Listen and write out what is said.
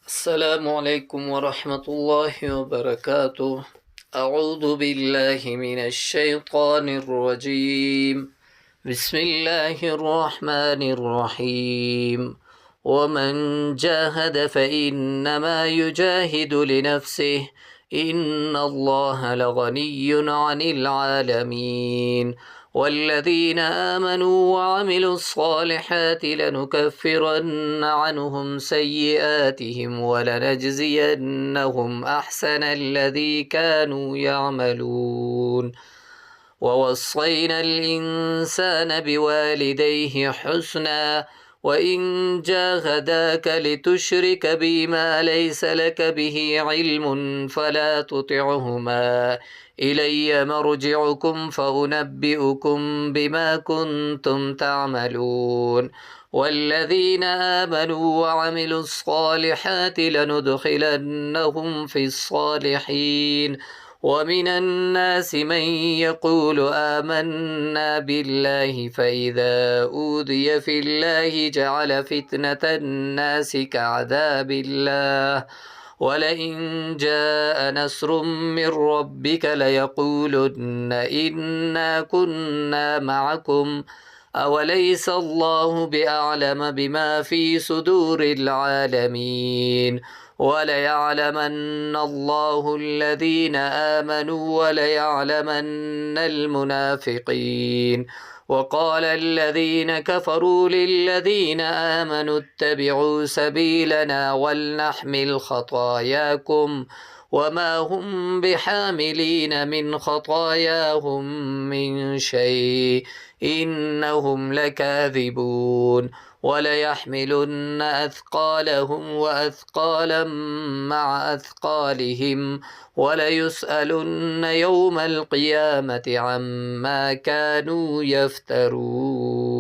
السلام عليكم ورحمة الله وبركاته. أعوذ بالله من الشيطان الرجيم. بسم الله الرحمن الرحيم. ومن جاهد فإنما يجاهد لنفسه. إن الله لغني عن العالمين. والذين آمنوا وعملوا الصالحات لنكفرن عنهم سيئاتهم ولنجزينهم أحسن الذي كانوا يعملون. ووصينا الإنسان بوالديه حسنا وإن جاهداك لتشرك بما ليس لك به علم فلا تطعهما. إلي مرجعكم فأنبئكم بما كنتم تعملون. والذين آمنوا وعملوا الصالحات لندخلنهم في الصالحين. ومن الناس من يقول آمنا بالله فإذا أوذي في الله جعل فتنة الناس كعذاب الله. ولئن جاء نصر من ربك ليقولن إنا كنا معكم أوليس الله بأعلم بما في صدور العالمين. وليعلمن الله الذين آمنوا وليعلمن المنافقين. وقال الذين كفروا للذين آمنوا اتبعوا سبيلنا ولنحمل خطاياكم وما هم بحاملين من خطاياهم من شيء إنهم لكاذبون. وليحملن أثقالهم وأثقالا مع أثقالهم وليسألن يوم القيامة عما كانوا يفترون.